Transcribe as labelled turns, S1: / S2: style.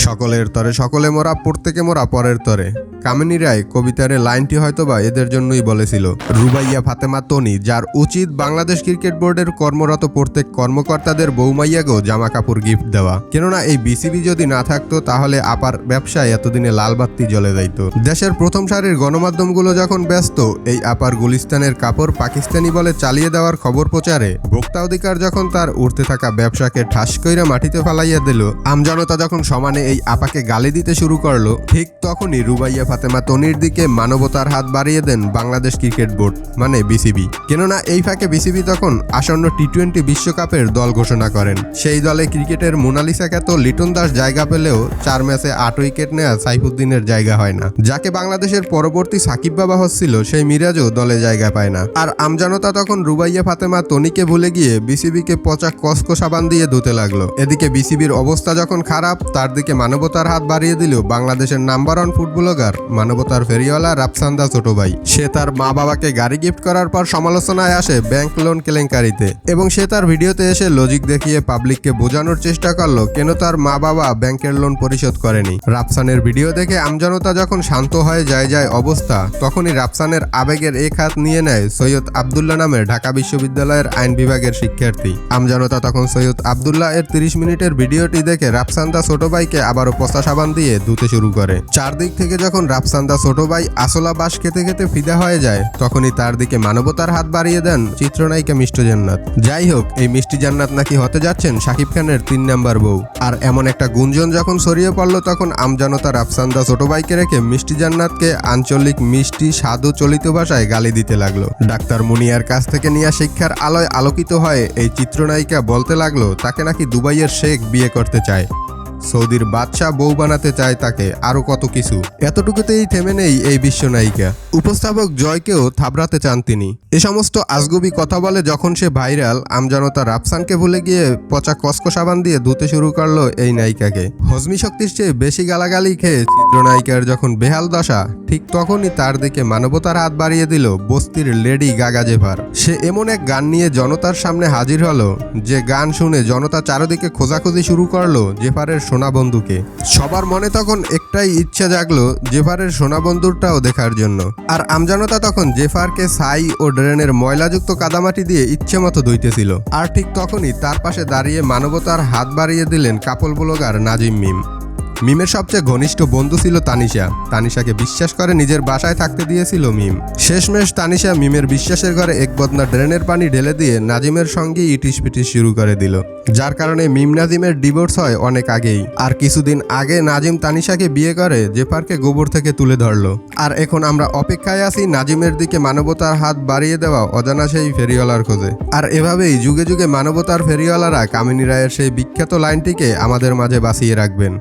S1: সকলের তরে সকলে মোরা প্রত্যেকে মোরা পরের তরে। কামিনী রায় কবিতার লাইনটি হয়তোবা এদের জন্যই বলেছিল। রুবাইয়া ফাতেমা তনি, যার উচিত বাংলাদেশ ক্রিকেট বোর্ডের কর্মরত প্রত্যেক কর্মকর্তাদের বৌমাইয়াকেও জামা কাপড় গিফট দেওয়া। কেননা এই বিসিবি যদি না থাকতো তাহলে আপার ব্যবসায় এতদিনে লাল বাত্তি জ্বলে যাইত। দেশের প্রথম সারির গণমাধ্যমগুলো যখন ব্যস্ত এই আপার গুলিস্তানের কাপড় পাকিস্তানি বলে চালিয়ে দেওয়ার খবর প্রচারে, ভোক্তা অধিকার যখন তার উঠতে থাকা ব্যবসাকে ঠাস কইরা মাটিতে ফালাইয়া দিল, আমজনতা যখন সমানে এই আপাকে গালি দিতে শুরু করলো, ঠিক তখনই রুবাইয়া ফাতেমা তনির দিকে মানবতার হাত বাড়িয়ে দেন বাংলাদেশ ক্রিকেট বোর্ড মানে বিসিবি। কেননা এই ফাঁকে বিসিবি তখন আসন্ন টি-20 বিশ্বকাপের দল ঘোষণা করেন। সেই দলে ক্রিকেটের মোনালিসা খ্যাত লিটন দাস জায়গা পেলেও 4 ম্যাচে 8 উইকেট নেয়া সাইফুদ্দিনের জায়গা হয় না। যাকে বাংলাদেশের পরবর্তী সাকিব বাবা হচ্ছিল সেই মিরাজও দলে জায়গা পায় না। আর আমজনতা তখন রুবাইয়া ফাতেমা তনিকে ভুলে গিয়ে বিসিবিকে পচা কসকো সাবান দিয়ে ধুতে লাগলো। এদিকে বিসিবির অবস্থা যখন খারাপ, তার দিকে মানবতার হাত বাড়িয়ে দিল বাংলাদেশের নাম্বার 1 ফুড ব্লগার, মানবতার ফেরিওয়ালা রাফসান্দা ছোট ভাই। সে তার মা বাবাকে গাড়ি গিফট করার পর সমালোচনায় আসে ব্যাংক লোন কেলেঙ্কারিতে, এবং সে তার ভিডিওতে এসে লজিক দেখিয়ে পাবলিককে বোঝানোর চেষ্টা করলো কেন তার মা বাবা ব্যাংকের লোন পরিশোধ করেনি। রাফসানের ভিডিও দেখে আমজনতা যখন শান্ত হয়ে যায় অবস্থা, তখনই রাফসানের আবেগের এক হাত নিয়ে নেয় সৈয়দ আবদুল্লাহ নামের ঢাকা বিশ্ববিদ্যালয়ের আইন বিভাগের শিক্ষার্থী। আমজনতা তখন সৈয়দ আবদুল্লাহ এর 30 মিনিটের ভিডিওটি দেখে রাফসান্দা ছোট ভাইকে আবারও পচা সাবান দিয়ে ধুতে শুরু করে। চারদিক থেকে যখন রাফসান্দা ছোট ভাই আসলা বাস খেতে খেতে ফিদা হয়ে যায়, তখনই তার দিকে মানবতার হাত বাড়িয়ে দেন চিত্রনায়িকা মিষ্টি জান্নাত। যাই হোক, এই মিষ্টি জান্নাত নাকি হতে যাচ্ছেন শাকিব খানের 3 নাম্বার বউ। আর এমন একটা গুঞ্জন যখন ছড়িয়ে পড়লো, তখন আমজনতা রাফসান্দা ছোট ভাইকে রেখে মিষ্টি জান্নাতকে আঞ্চলিক মিষ্টি সাধু চলিত ভাষায় গালি দিতে লাগলো। ডাক্তার মুনিয়ার কাছ থেকে নিয়ে শিক্ষার আলোয় আলোকিত হয়ে এই চিত্রনায়িকা বলতে লাগলো তাকে নাকি দুবাইয়ের শেখ বিয়ে করতে চায়, সৌদির বাদশাহ বউ বানাতে চায় তাকে, আরো কত কিছু। এতটুকুতেই থেমে নেই এই বিশ্বনায়িকা। উপস্থাপক জয়কেও থাবড়াতে চান তিনি। এ সমস্ত আজগুবি কথা বলে যখন সে ভাইরাল, আমজনতা রাফসানকে ভুলে গিয়ে পচা কসকো সাবান দিয়ে ধুতে শুরু করলো এই নায়িকাকে। হজমি শক্তির চেয়ে বেশি গালাগালি খেয়ে চিত্রনায়িকার যখন বেহাল দশা, ঠিক তখনই তার দিকে মানবতার হাত বাড়িয়ে দিল বস্তির লেডি গাগা জেফার। সে এমন এক গান নিয়ে জনতার সামনে হাজির হলো, যে গান শুনে জনতা চারদিকে খোঁজাখুঁজি শুরু করলো জেফারের সোনা বন্ধুকে। সবার মনে তখন একটাই ইচ্ছা জাগলো জেফারের সোনা বন্ধুরটাও দেখার জন্য। আর আমজনতা তখন জেফারকে ছাই ও ড্রেনের ময়লাযুক্ত কাদামাটি দিয়ে ইচ্ছে মতো ধুইতেছিল। আর ঠিক তখনই তার পাশে দাঁড়িয়ে মানবতার হাত বাড়িয়ে দিলেন কাপল ব্লগার নাজিম মিম। মিমের সবচেয়ে ঘনিষ্ঠ বন্ধু ছিল তানিশা। তানিশাকে বিশ্বাস করে নিজের বাসায় থাকতে দিয়েছিল মিম। শেষমেশ তানিশা মিমের বিশ্বাসের ঘরে এক বদনা ড্রেনের পানি ঢেলে দিয়ে নাজিমের সঙ্গে ইটিস পিটিস শুরু করে দিল, যার কারণে মিম নাজিমের ডিভোর্স হয় অনেক আগেই। আর কিছুদিন আগে নাজিম তানিশাকে বিয়ে করে জেফারকে গোবর থেকে তুলে ধরলো। আর এখন আমরা অপেক্ষায় আছি নাজিমের দিকে মানবতার হাত বাড়িয়ে দেওয়া অজানা সেই ফেরিওয়ালার খোঁজে। আর এভাবেই যুগে যুগে মানবতার ফেরিওয়ালারা কামিনী রায়ের সেই বিখ্যাত লাইনটিকে আমাদের মাঝে বাঁচিয়ে রাখবেন।